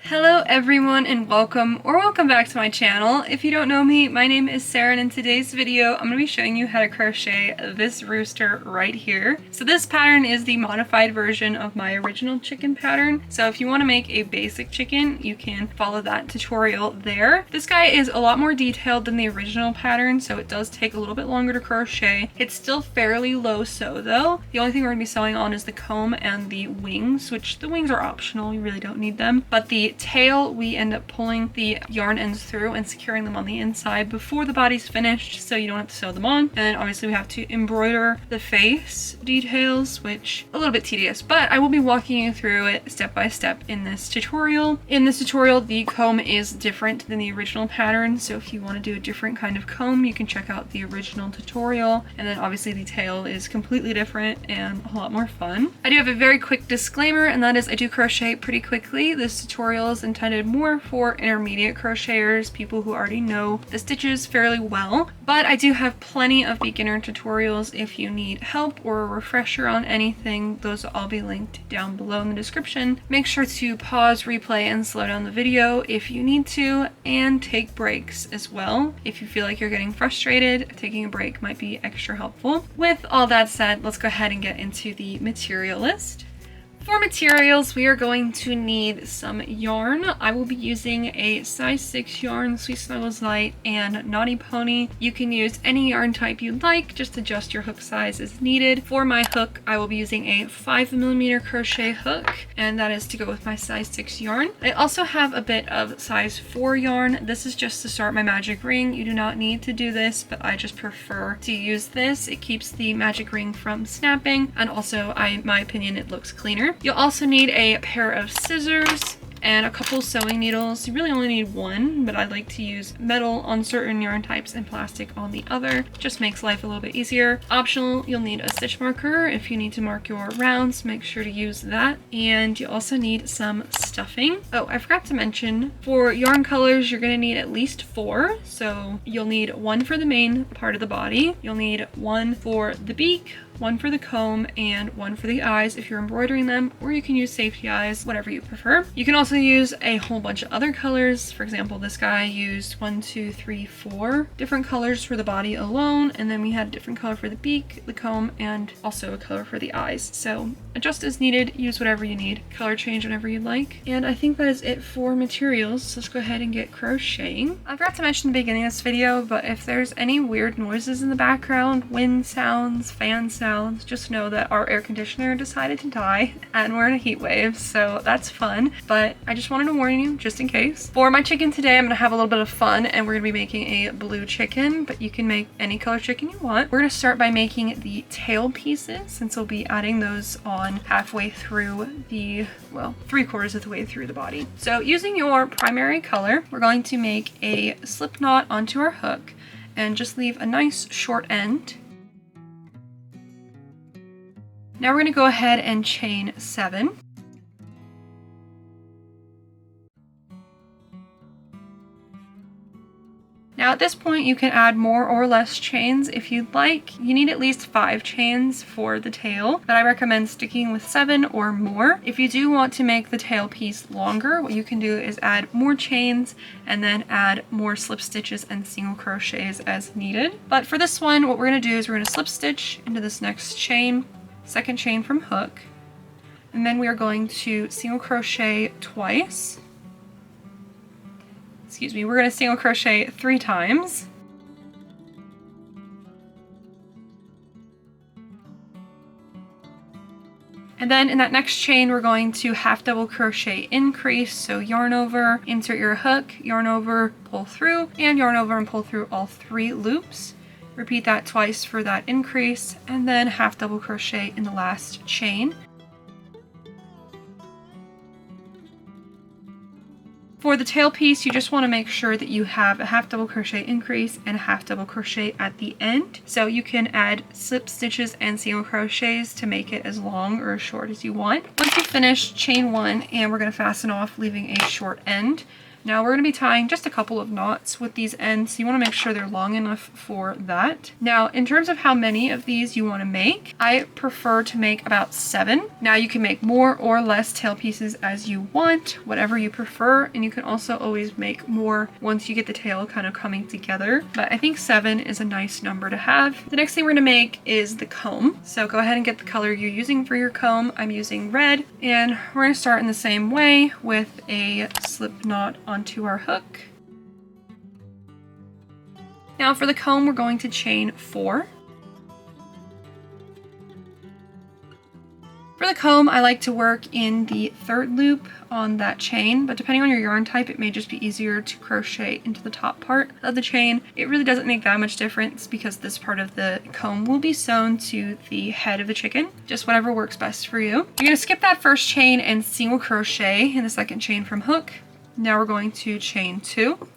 Hello everyone and welcome back to my channel. If you don't know me, my name is Sarah and in today's video I'm going to be showing you how to crochet this rooster right here. So this pattern is the modified version of my original chicken pattern. So if you want to make a basic chicken, you can follow that tutorial there. This guy is a lot more detailed than the original pattern, so it does take a little bit longer to crochet. It's still fairly low sew though. The only thing we're going to be sewing on is the comb and the wings, which the wings are optional, you really don't need them. But the tail, we end up pulling the yarn ends through and securing them on the inside before the body's finished, so you don't have to sew them on. And obviously we have to embroider the face details, which a little bit tedious, but I will be walking you through it step by step in this tutorial. In this tutorial, the comb is different than the original pattern, so if you want to do a different kind of comb, you can check out the original tutorial. And then obviously the tail is completely different and a lot more fun. I do have a very quick disclaimer, and that is I do crochet pretty quickly. This tutorial is intended more for intermediate crocheters, people who already know the stitches fairly well, but I do have plenty of beginner tutorials if you need help or a refresher on anything. Those will all be linked down below in the description. Make sure to pause, replay, and slow down the video if you need to, and take breaks as well. If you feel like you're getting frustrated, taking a break might be extra helpful. With all that said, let's go ahead and get into the material list. For materials, we are going to need some yarn. I will be using a size 6 yarn, Sweet Snuggles Light and Naughty Pony. You can use any yarn type you'd like, just adjust your hook size as needed. For my hook, I will be using a 5mm crochet hook, and that is to go with my size 6 yarn. I also have a bit of size 4 yarn. This is just to start my magic ring. You do not need to do this, but I just prefer to use this. It keeps the magic ring from snapping, and also, in my opinion, it looks cleaner. You'll also need a pair of scissors and a couple sewing needles. You really only need one, but I like to use metal on certain yarn types and plastic on the other. Just makes life a little bit easier. Optional, you'll need a stitch marker if you need to mark your rounds. Make sure to use that. And you also need some stuffing. Oh, I forgot to mention, for yarn colors, you're gonna need at least 4. So you'll need 1 for the main part of the body. You'll need 1 for the beak, 1 for the comb, and 1 for the eyes if you're embroidering them, or you can use safety eyes, whatever you prefer. You can also use a whole bunch of other colors. For example, this guy used 1, 2, 3, 4 different colors for the body alone, and then we had a different color for the beak, the comb, and also a color for the eyes. So adjust as needed, use whatever you need, color change whenever you'd like. And I think that is it for materials, so let's go ahead and get crocheting. I forgot to mention in the beginning of this video, but if there's any weird noises in the background, wind sounds, fan sounds, just know that our air conditioner decided to die and we're in a heat wave, so that's fun. But I just wanted to warn you just in case. For my chicken today, I'm gonna have a little bit of fun and we're gonna be making a blue chicken, but you can make any color chicken you want. We're gonna start by making the tail pieces, since we'll be adding those on halfway through the, well, 3/4 of the way through the body. So using your primary color, we're going to make a slip knot onto our hook and just leave a nice short end. Now we're going to go ahead and chain 7. Now at this point you can add more or less chains if you'd like. You need at least 5 chains for the tail, but I recommend sticking with 7 or more. If you do want to make the tail piece longer, what you can do is add more chains and then add more slip stitches and single crochets as needed. But for this one, what we're going to do is we're going to slip stitch into this next chain, second chain from hook, and then we are going to single crochet twice. Excuse me, we're going to single crochet 3 times. And then in that next chain, we're going to half double crochet increase. So yarn over, insert your hook, yarn over, pull through, and yarn over and pull through all 3 loops. Repeat that twice for that increase, and then half double crochet in the last chain. For the tail piece, you just want to make sure that you have a half double crochet increase and a half double crochet at the end. So you can add slip stitches and single crochets to make it as long or as short as you want. Once you finish, chain 1, and we're going to fasten off, leaving a short end. Now we're going to be tying just a couple of knots with these ends, so you want to make sure they're long enough for that. Now in terms of how many of these you want to make, I prefer to make about 7. Now you can make more or less tail pieces as you want, whatever you prefer, and you can also always make more once you get the tail kind of coming together, but I think 7 is a nice number to have. The next thing we're going to make is the comb, so go ahead and get the color you're using for your comb. I'm using red, and we're going to start in the same way with a slip knot onto our hook. Now for the comb, we're going to chain 4. For the comb, I like to work in the 3rd loop on that chain, but depending on your yarn type, it may just be easier to crochet into the top part of the chain. It really doesn't make that much difference because this part of the comb will be sewn to the head of the chicken. Just whatever works best for you. You're going to skip that first chain and single crochet in the 2nd chain from hook. Now we're going to chain 2,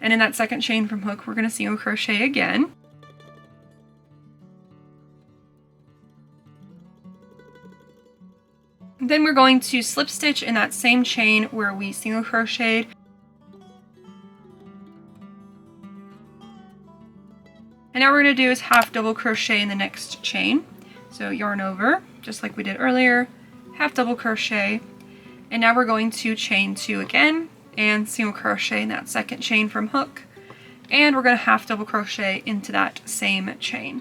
and in that 2nd chain from hook, we're going to single crochet again. Then we're going to slip stitch in that same chain where we single crocheted. And now what we're going to do is half double crochet in the next chain. So yarn over, just like we did earlier, half double crochet, and now we're going to chain 2 again and single crochet in that 2nd chain from hook, and we're going to half double crochet into that same chain,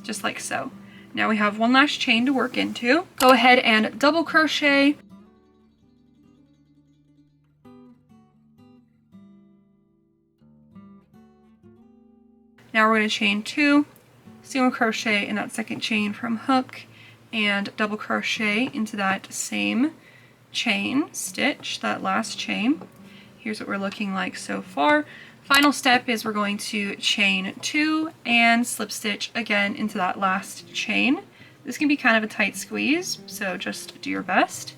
just like so. Now we have one last chain to work into. Go ahead and double crochet, now we're going to chain 2, single crochet in that 2nd chain from hook, and double crochet into that same chain stitch, that last chain. Here's what we're looking like so far. Final step is we're going to chain 2 and slip stitch again into that last chain. This can be kind of a tight squeeze, so just do your best.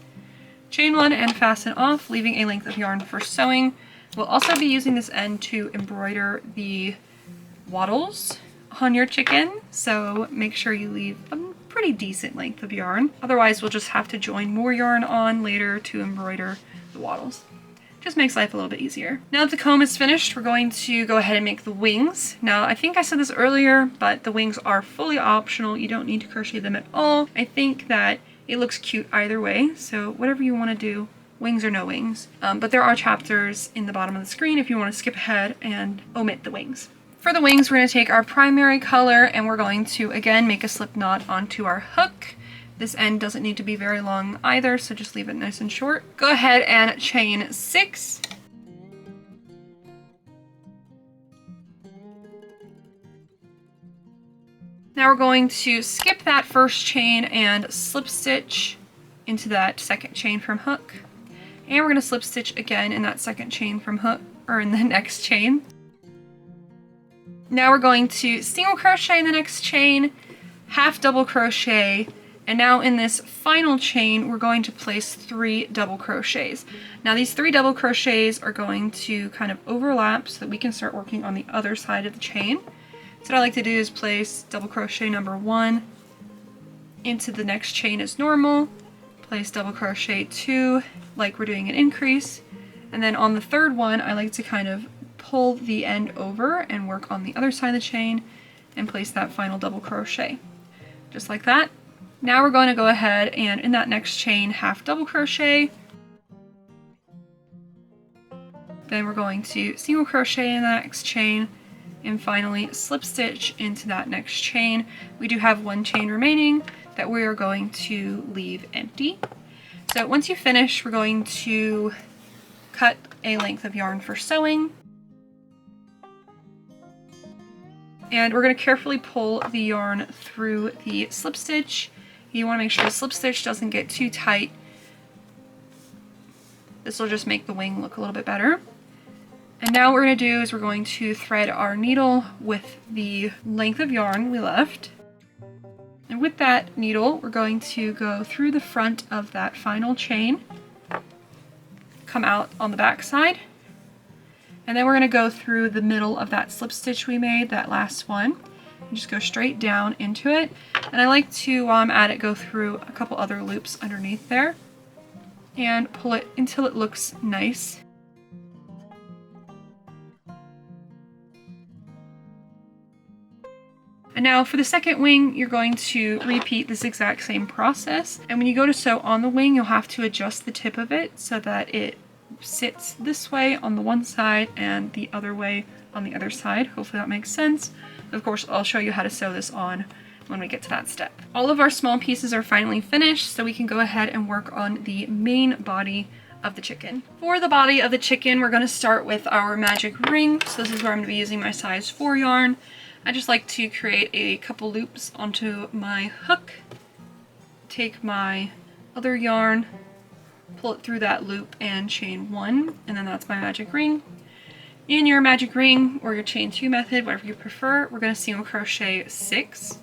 Chain 1 and fasten off, leaving a length of yarn for sewing. We'll also be using this end to embroider the wattles on your chicken, so make sure you leave a pretty decent length of yarn. Otherwise, we'll just have to join more yarn on later to embroider the wattles. Just makes life a little bit easier. Now that the comb is finished, we're going to go ahead and make the wings. Now, I think I said this earlier, but the wings are fully optional. You don't need to crochet them at all. I think that it looks cute either way, so whatever you want to do, wings or no wings. But there are chapters in the bottom of the screen if you want to skip ahead and omit the wings. For the wings, we're going to take our primary color and we're going to, again, make a slip knot onto our hook. This end doesn't need to be very long either, so just leave it nice and short. Go ahead and chain 6. Now we're going to skip that first chain and slip stitch into that 2nd chain from hook. And we're going to slip stitch again in that 2nd chain from hook, or in the next chain. Now we're going to single crochet in the next chain, half double crochet, and now in this final chain we're going to place 3 double crochets. Now these 3 double crochets are going to kind of overlap so that we can start working on the other side of the chain. So what I like to do is place double crochet number 1 into the next chain as normal, place double crochet 2 like we're doing an increase, and then on the 3rd one I like to kind of pull the end over and work on the other side of the chain and place that final double crochet, just like that. Now we're going to go ahead and in that next chain half double crochet, then we're going to single crochet in the next chain, and finally slip stitch into that next chain. We do have 1 chain remaining that we are going to leave empty. So once you finish, we're going to cut a length of yarn for sewing. And we're going to carefully pull the yarn through the slip stitch. You want to make sure the slip stitch doesn't get too tight. This will just make the wing look a little bit better. And now what we're going to do is we're going to thread our needle with the length of yarn we left. And with that needle, we're going to go through the front of that final chain, come out on the back side, and then we're going to go through the middle of that slip stitch we made, that last one, and just go straight down into it. And I like to, while I'm at it, go through a couple other loops underneath there. and pull it until it looks nice. And now for the second wing, you're going to repeat this exact same process. And when you go to sew on the wing, you'll have to adjust the tip of it so that it sits this way on the one side and the other way on the other side. Hopefully that makes sense. Of course, I'll show you how to sew this on when we get to that step. All of our small pieces are finally finished, so we can go ahead and work on the main body of the chicken. For the body of the chicken, we're going to start with our magic ring. So this is where I'm going to be using my size 4 yarn. I just like to create a couple loops onto my hook, take my other yarn, pull it through that loop and chain 1, and then that's my magic ring. In your magic ring or your chain 2 method, whatever you prefer, we're going to single crochet 6.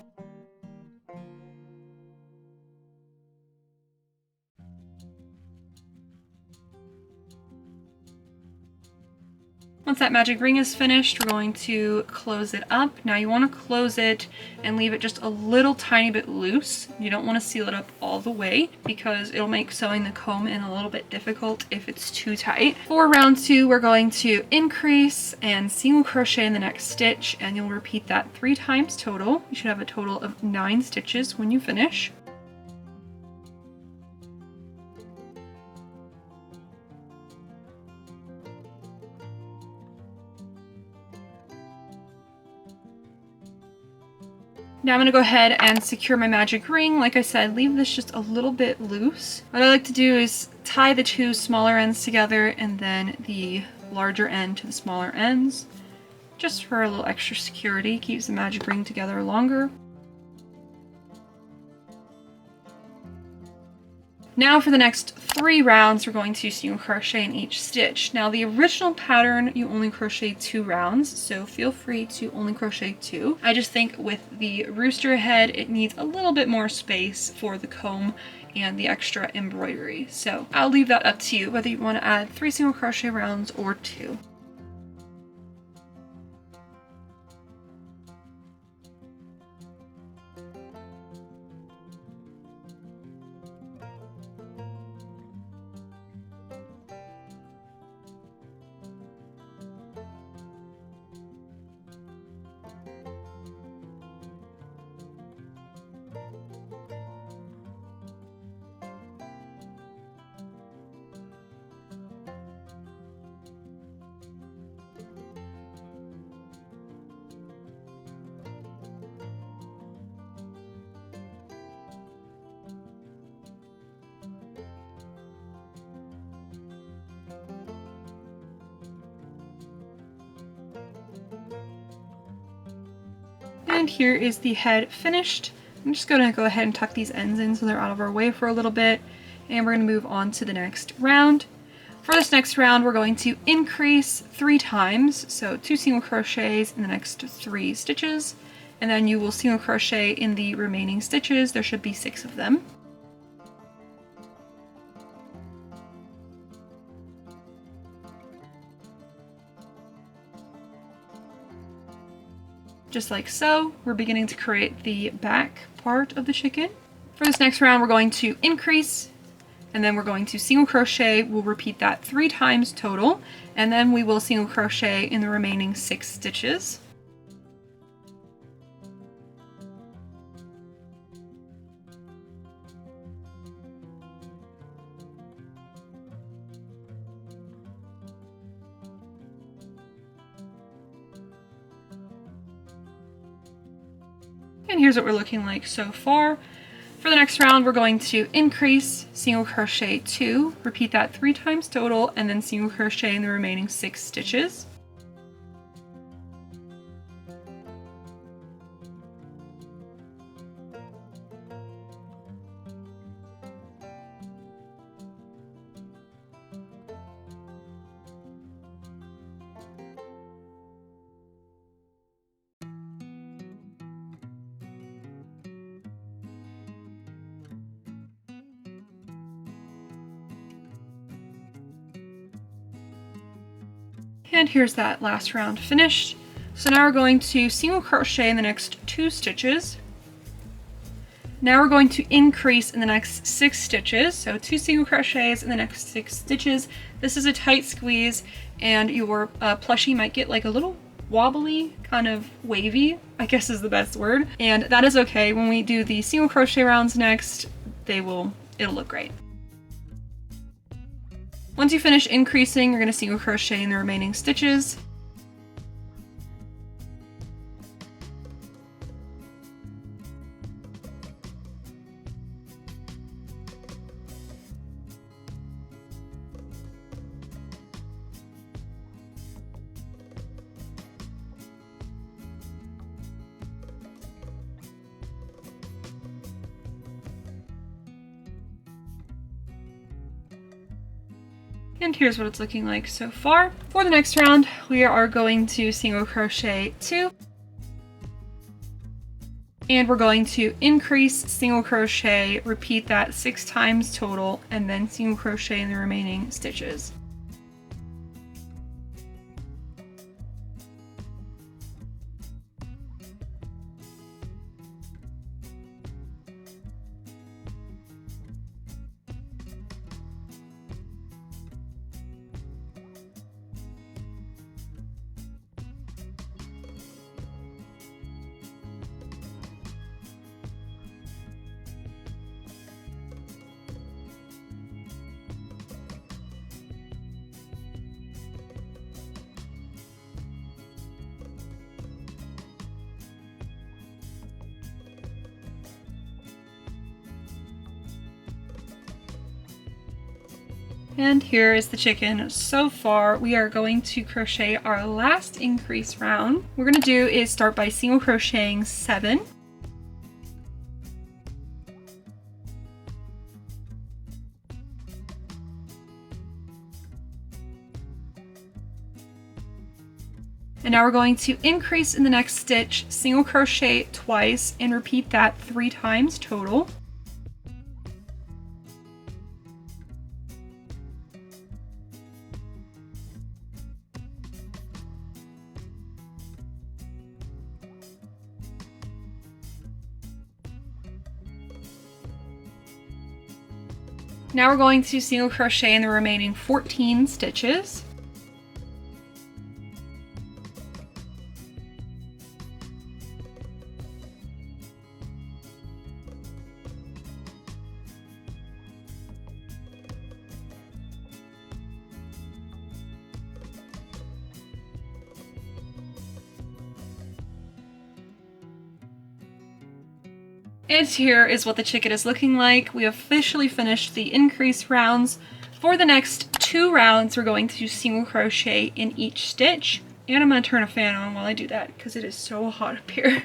Once that magic ring is finished, we're going to close it up. Now you want to close it and leave it just a little tiny bit loose. You don't want to seal it up all the way because it'll make sewing the comb in a little bit difficult if it's too tight. For round 2, we're going to increase and single crochet in the next stitch, and you'll repeat that 3 times total. You should have a total of 9 stitches when you finish. Now I'm going to go ahead and secure my magic ring. Like I said, leave this just a little bit loose. What I like to do is tie the 2 smaller ends together and then the larger end to the smaller ends, just for a little extra security. Keeps the magic ring together longer. Now for the next 3 rounds, we're going to single crochet in each stitch. Now the original pattern, you only crochet 2 rounds, so feel free to only crochet 2. I just think with the rooster head, it needs a little bit more space for the comb and the extra embroidery. So I'll leave that up to you, whether you want to add 3 single crochet rounds or 2. And here is the head finished. I'm just going to go ahead and tuck these ends in so they're out of our way for a little bit. And we're going to move on to the next round. For this next round, we're going to increase 3 times. So 2 single crochets in the next 3 stitches. And then you will single crochet in the remaining stitches. There should be 6 of them. Just like so, we're beginning to create the back part of the chicken. For this next round, we're going to increase, and then we're going to single crochet. We'll repeat that 3 times total, and then we will single crochet in the remaining 6 stitches. And here's what we're looking like so far. For the next round, we're going to increase, single crochet 2, repeat that 3 times total, and then single crochet in the remaining 6 stitches. And here's that last round finished. So now we're going to single crochet in the next 2 stitches. Now we're going to increase in the next 6 stitches. So 2 single crochets in the next 6 stitches. This is a tight squeeze, and your plushie might get like a little wobbly, kind of wavy, I guess is the best word. And that is okay. When we do the single crochet rounds next, it'll look great. Once you finish increasing, you're going to single crochet in the remaining stitches. And here's what it's looking like so far. For the next round, we are going to single crochet 2. And we're going to increase, single crochet, repeat that 6 times total, and then single crochet in the remaining stitches. And here is the chicken. So far, we are going to crochet our last increase round. What we're going to do is start by single crocheting 7. And now we're going to increase in the next stitch, single crochet twice, and repeat that 3 times total. Now we're going to single crochet in the remaining 14 stitches. And here is what the chicken is looking like. We officially finished the increase rounds. For the next 2 rounds, we're going to single crochet in each stitch. And I'm going to turn a fan on while I do that because it is so hot up here.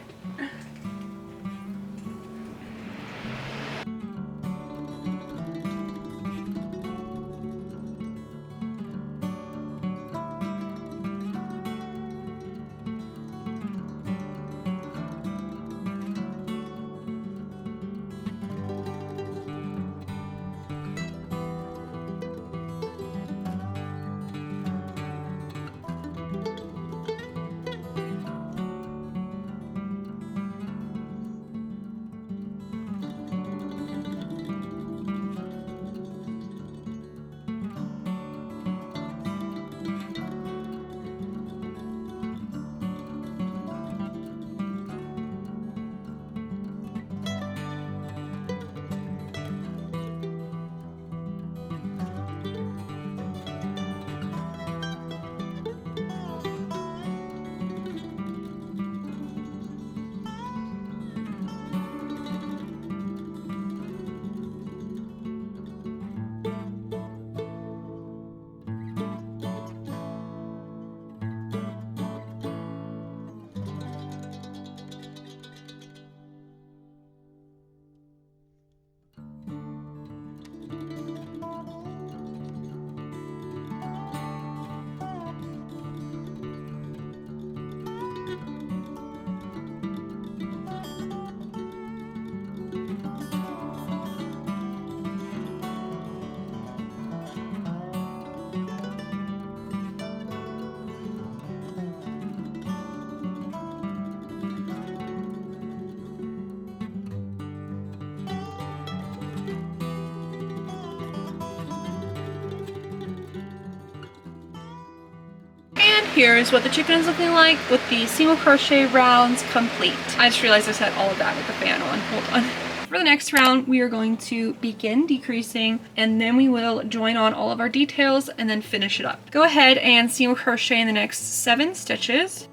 here is what the chicken is looking like with the single crochet rounds complete. I just realized I said all of that with the fan on. Hold on. For the next round, we are going to begin decreasing, and then we will join on all of our details and then finish it up. Go ahead and single crochet in the next 7 stitches.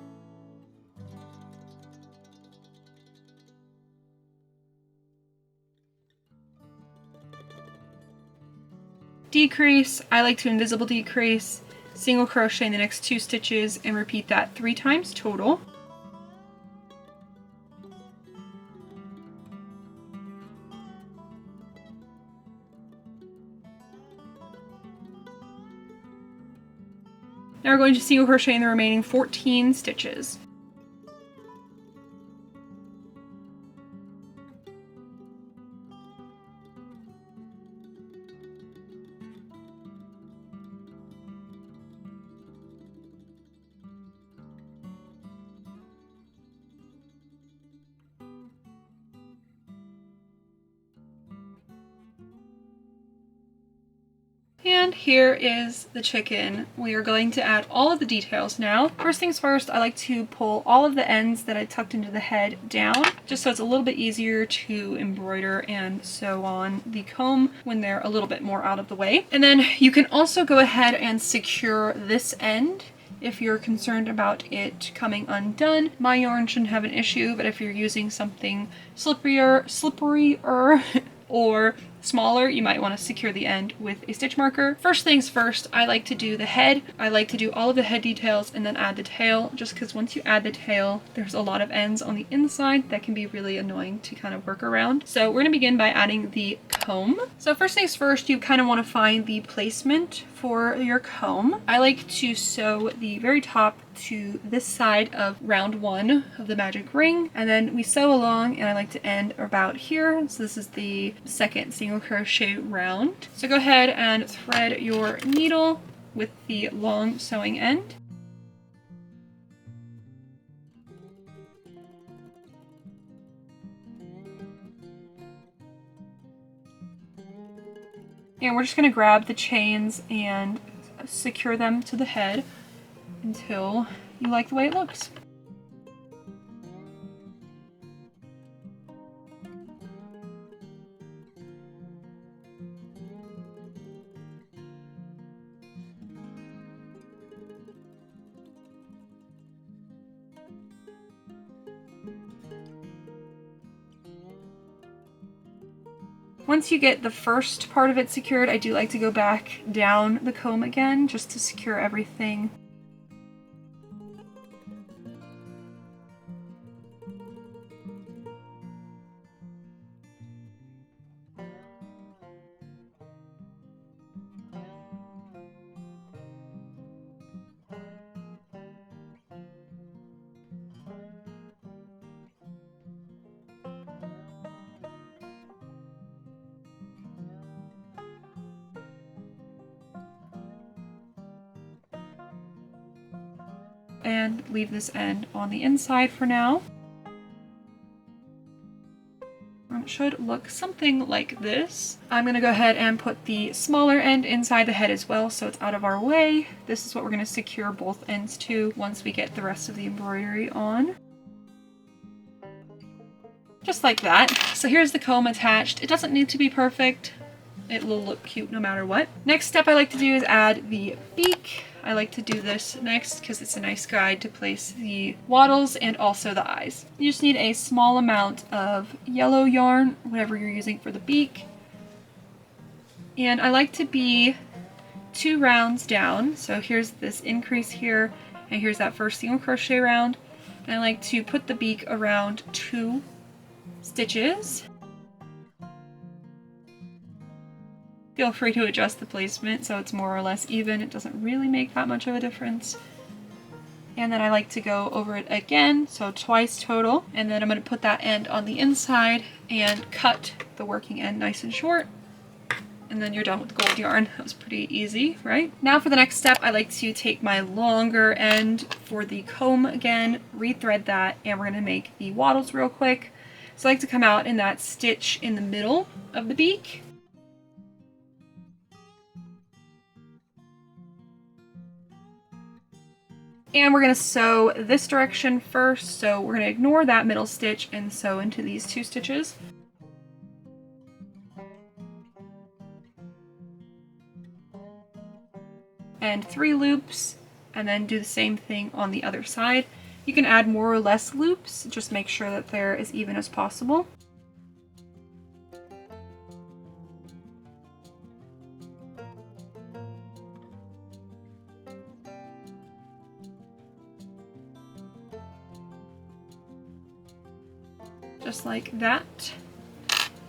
Decrease. I like to invisible decrease, single crochet in the next 2 stitches, and repeat that 3 times total. Now we're going to single crochet in the remaining 14 stitches. And here is the chicken. We are going to add all of the details now. First things first, I like to pull all of the ends that I tucked into the head down, just so it's a little bit easier to embroider and sew on the comb when they're a little bit more out of the way. And then you can also go ahead and secure this end if you're concerned about it coming undone. My yarn shouldn't have an issue, but if you're using something slipperier or smaller, you might want to secure the end with a stitch marker. First things first, I like to do the head. I like to do all of the head details and then add the tail, just because once you add the tail, there's a lot of ends on the inside that can be really annoying to kind of work around. So we're going to begin by adding the comb. So first things first, you kind of want to find the placement for your comb. I like to sew the very top to this side of round 1 of the magic ring, and then we sew along, and I like to end about here. So this is the second single crochet round. So go ahead and thread your needle with the long sewing end. And we're just going to grab the chains and secure them to the head until you like the way it looks. Once you get the first part of it secured, I do like to go back down the comb again just to secure everything. And leave this end on the inside for now. It should look something like this. I'm going to go ahead and put the smaller end inside the head as well, so it's out of our way. This is what we're going to secure both ends to once we get the rest of the embroidery on. Just like that. So here's the comb attached. It doesn't need to be perfect. It will look cute no matter what. Next step I like to do is add the beak. I like to do this next because it's a nice guide to place the wattles and also the eyes. You just need a small amount of yellow yarn, whatever you're using for the beak. And I like to be 2 rounds down. So here's this increase here, and here's that first single crochet round. And I like to put the beak around 2 stitches. Feel free to adjust the placement so it's more or less even. It doesn't really make that much of a difference. And then I like to go over it again, so twice total. And then I'm going to put that end on the inside and cut the working end nice and short. And then you're done with the gold yarn. That was pretty easy, right? Now for the next step, I like to take my longer end for the comb again, rethread that, and we're going to make the wattles real quick. So I like to come out in that stitch in the middle of the beak. And we're going to sew this direction first, so we're going to ignore that middle stitch and sew into these 2 stitches. And 3 loops, and then do the same thing on the other side. You can add more or less loops, just make sure that they're as even as possible. Just like that.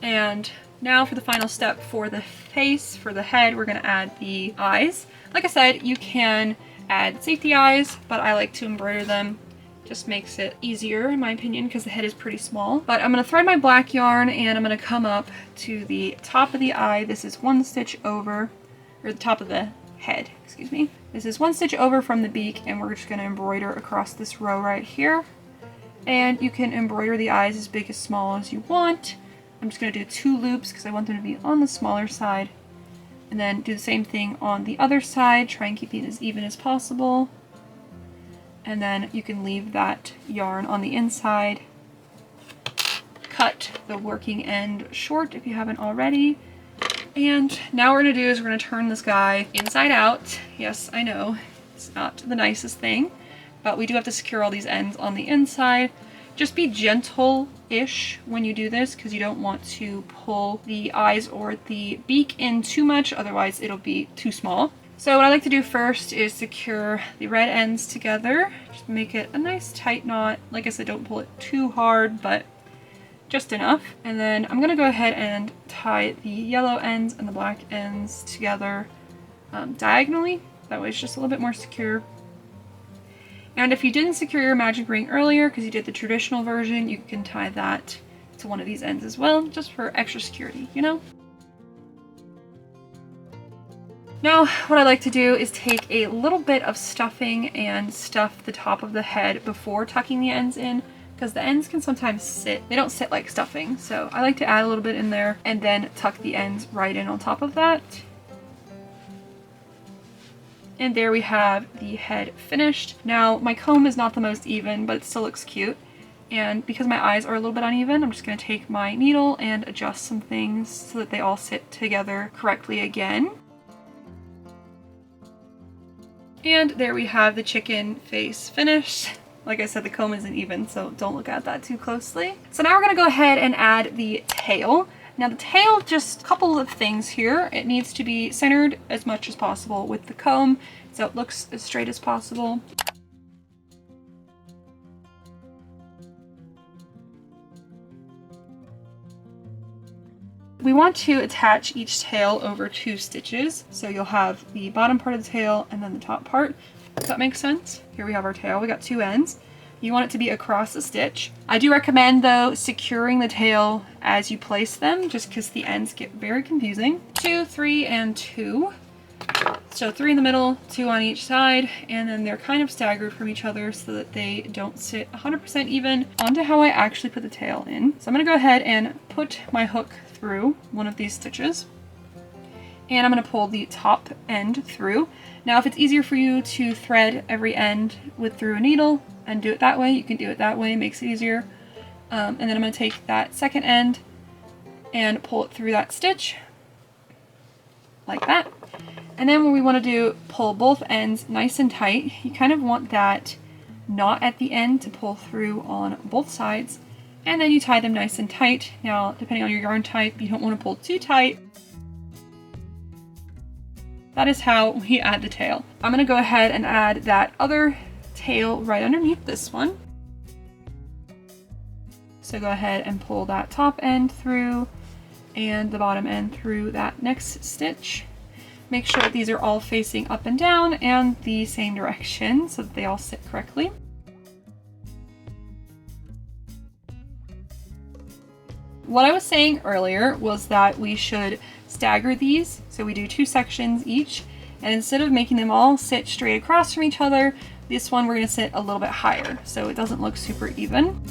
And now for the final step for the face, for the head, we're going to add the eyes. Like I said, you can add safety eyes, but I like to embroider them. Just makes it easier in my opinion because the head is pretty small. But I'm going to thread my black yarn and I'm going to come up to the top of the eye. This is 1 stitch over, or the top of the head, excuse me. This is 1 stitch over from the beak, and we're just going to embroider across this row right here. And you can embroider the eyes as big as small as you want. I'm just going to do 2 loops because I want them to be on the smaller side. And then do the same thing on the other side. Try and keep it as even as possible. And then you can leave that yarn on the inside. Cut the working end short if you haven't already. And now what we're going to do is we're going to turn this guy inside out. Yes, I know, it's not the nicest thing, but we do have to secure all these ends on the inside. Just be gentle-ish when you do this because you don't want to pull the eyes or the beak in too much, otherwise it'll be too small. So what I like to do first is secure the red ends together. Just make it a nice tight knot. Like I said, don't pull it too hard, but just enough. And then I'm going to go ahead and tie the yellow ends and the black ends together diagonally. That way it's just a little bit more secure. And if you didn't secure your magic ring earlier because you did the traditional version, you can tie that to one of these ends as well, just for extra security, you know? Now, what I like to do is take a little bit of stuffing and stuff the top of the head before tucking the ends in, because the ends can sometimes sit. They don't sit like stuffing, so I like to add a little bit in there and then tuck the ends right in on top of that. And there we have the head finished. Now, my comb is not the most even, but it still looks cute. And because my eyes are a little bit uneven, I'm just going to take my needle and adjust some things so that they all sit together correctly again. And there we have the chicken face finished. Like I said, the comb isn't even, so don't look at that too closely. So now we're going to go ahead and add the tail. Now the tail, just a couple of things here. It needs to be centered as much as possible with the comb, so it looks as straight as possible. We want to attach each tail over 2 stitches, so you'll have the bottom part of the tail and then the top part. Does that make sense? Here we have our tail. We got 2 ends. You want it to be across the stitch. I do recommend, though, securing the tail as you place them, just because the ends get very confusing. 2, 3, and 2. So 3 in the middle, 2 on each side, and then they're kind of staggered from each other so that they don't sit 100% even onto how I actually put the tail in. So I'm going to go ahead and put my hook through one of these stitches, and I'm going to pull the top end through. Now if it's easier for you to thread every end through a needle and do it that way, you can do it that way, it makes it easier. And then I'm going to take that second end and pull it through that stitch like that. And then what we want to do, pull both ends nice and tight. You kind of want that knot at the end to pull through on both sides, and then you tie them nice and tight. Now, depending on your yarn type, you don't want to pull too tight. That is how we add the tail. I'm going to go ahead and add that other tail right underneath this one. So go ahead and pull that top end through and the bottom end through that next stitch. Make sure that these are all facing up and down and the same direction so that they all sit correctly. What I was saying earlier was that we should stagger these, so we do 2 sections each, and instead of making them all sit straight across from each other, this one we're going to sit a little bit higher so it doesn't look super even.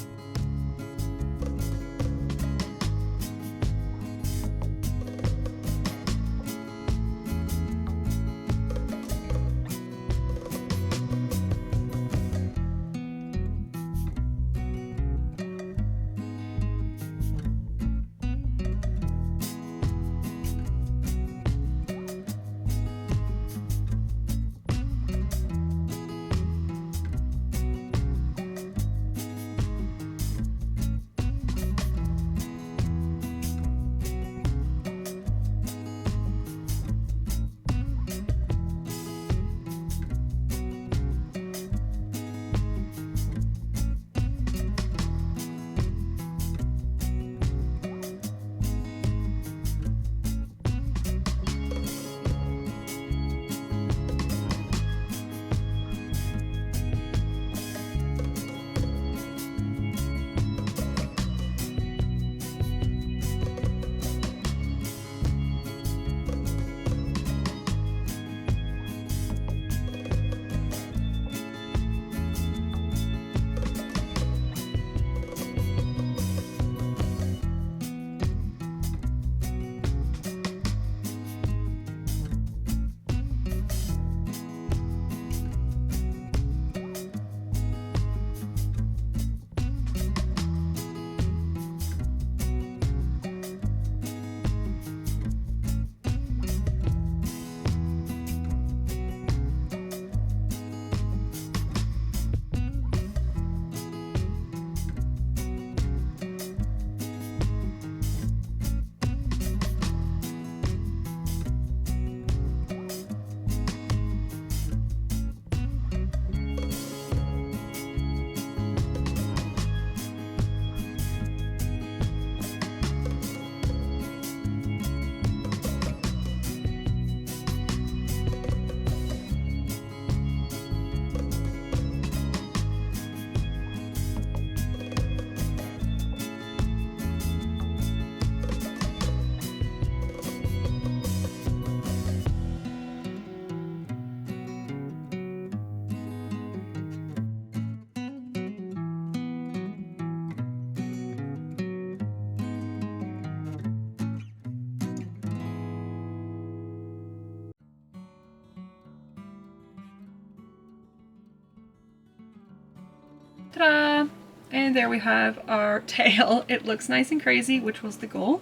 Ta-da! And there we have our tail. It looks nice and crazy, which was the goal.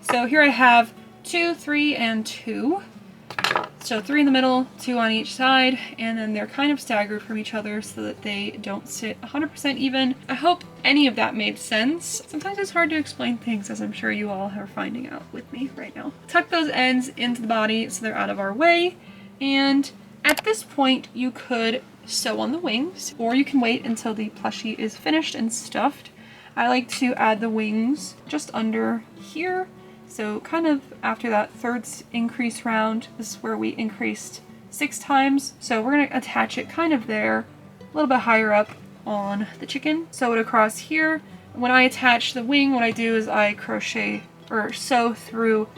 So here I have 2, 3, and 2. So 3 in the middle, 2 on each side, and then they're kind of staggered from each other so that they don't sit 100% even. I hope any of that made sense. Sometimes it's hard to explain things, as I'm sure you all are finding out with me right now. Tuck those ends into the body so they're out of our way, and at this point you could sew on the wings, or you can wait until the plushie is finished and stuffed. I like to add the wings just under here. So kind of after that third increase round, this is where we increased 6 times. So we're going to attach it kind of there, a little bit higher up on the chicken. Sew it across here. When I attach the wing, what I do is I crochet or sew through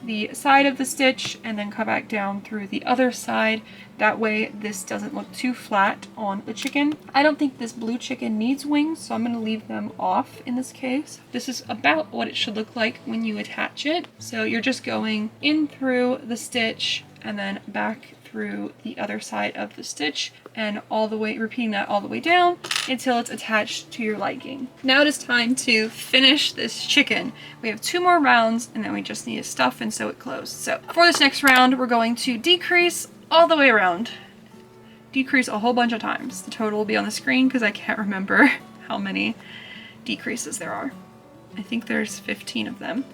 the side of the stitch and then come back down through the other side. That way this doesn't look too flat on the chicken. I don't think this blue chicken needs wings, so I'm going to leave them off in this case. This is about what it should look like when you attach it. So you're just going in through the stitch and then back through the other side of the stitch and all the way, repeating that all the way down until it's attached to your liking. Now it is time to finish this chicken. We have 2 more rounds and then we just need to stuff and sew it closed. So for this next round, we're going to decrease all the way around. Decrease a whole bunch of times. The total will be on the screen because I can't remember how many decreases there are. I think there's 15 of them.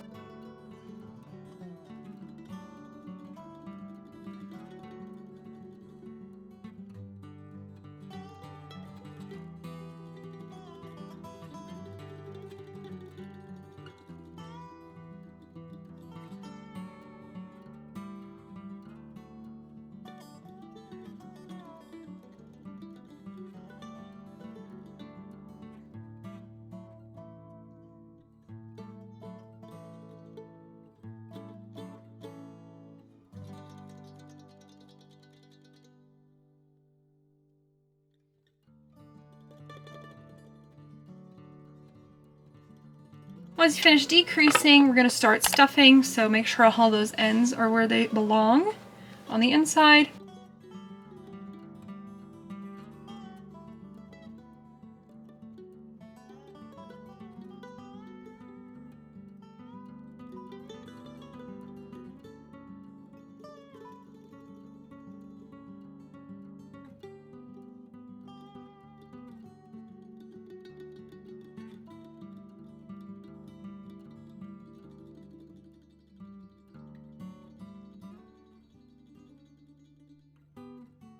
Once you finish decreasing, we're going to start stuffing, so make sure all those ends are where they belong on the inside.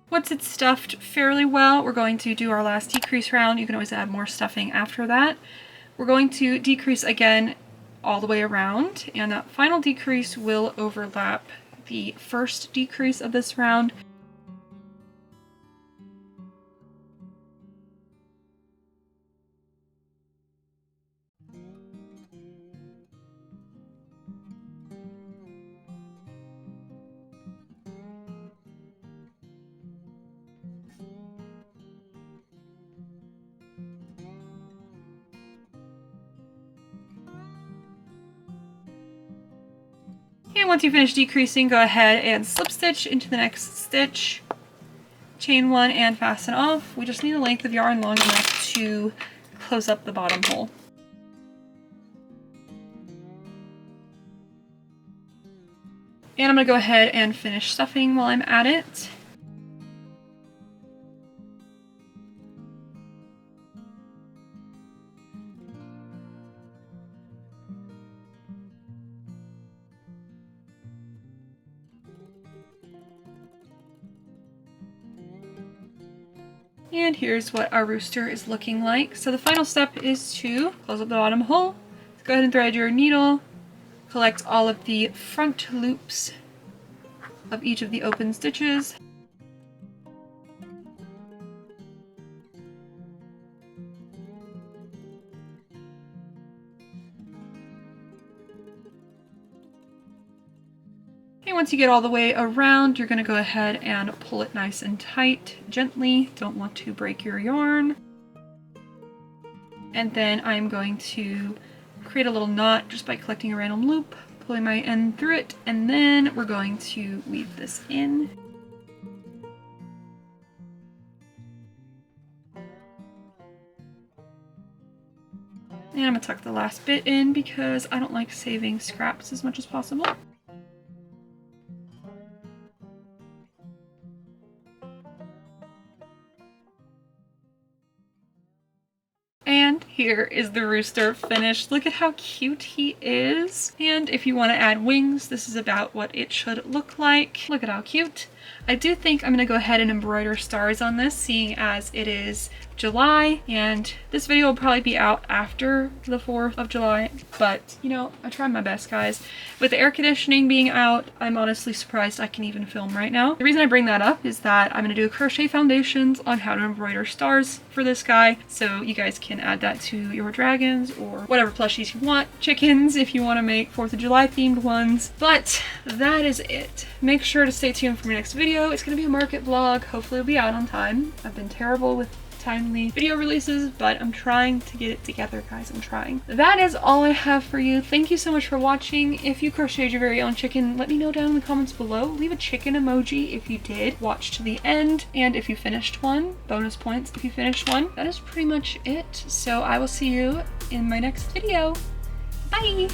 Once it's stuffed fairly well, we're going to do our last decrease round. You can always add more stuffing after that. We're going to decrease again all the way around, and that final decrease will overlap the first decrease of this round. And once you finish decreasing, go ahead and slip stitch into the next stitch, chain 1 and fasten off. We just need a length of yarn long enough to close up the bottom hole. And I'm going to go ahead and finish stuffing while I'm at it. And here's what our rooster is looking like. So the final step is to close up the bottom hole. So go ahead and thread your needle, collect all of the front loops of each of the open stitches. And once you get all the way around, you're going to go ahead and pull it nice and tight, gently. Don't want to break your yarn. And then I'm going to create a little knot just by collecting a random loop, pulling my end through it, and then we're going to weave this in. And I'm gonna tuck the last bit in because I don't like saving scraps as much as possible. And here is the rooster finished. Look at how cute he is. And if you want to add wings, this is about what it should look like. Look at how cute. I do think I'm going to go ahead and embroider stars on this, seeing as it is July, and this video will probably be out after the 4th of July, but you know, I tried my best, guys. With the air conditioning being out, I'm honestly surprised I can even film right now. The reason I bring that up is that I'm going to do crochet foundations on how to embroider stars for this guy, so you guys can add that to your dragons or whatever plushies you want, chickens if you want to make 4th of July themed ones. But that is it. Make sure to stay tuned for my next video. It's going to be a market vlog. Hopefully it'll be out on time. I've been terrible with timely video releases, but I'm trying to get it together, guys. I'm trying. That is all I have for you. Thank you so much for watching. If you crocheted your very own chicken, let me know down in the comments below. Leave a chicken emoji if you did watch to the end, and if you finished one, bonus points if you finished one. That is pretty much it. So I will see you in my next video. Bye!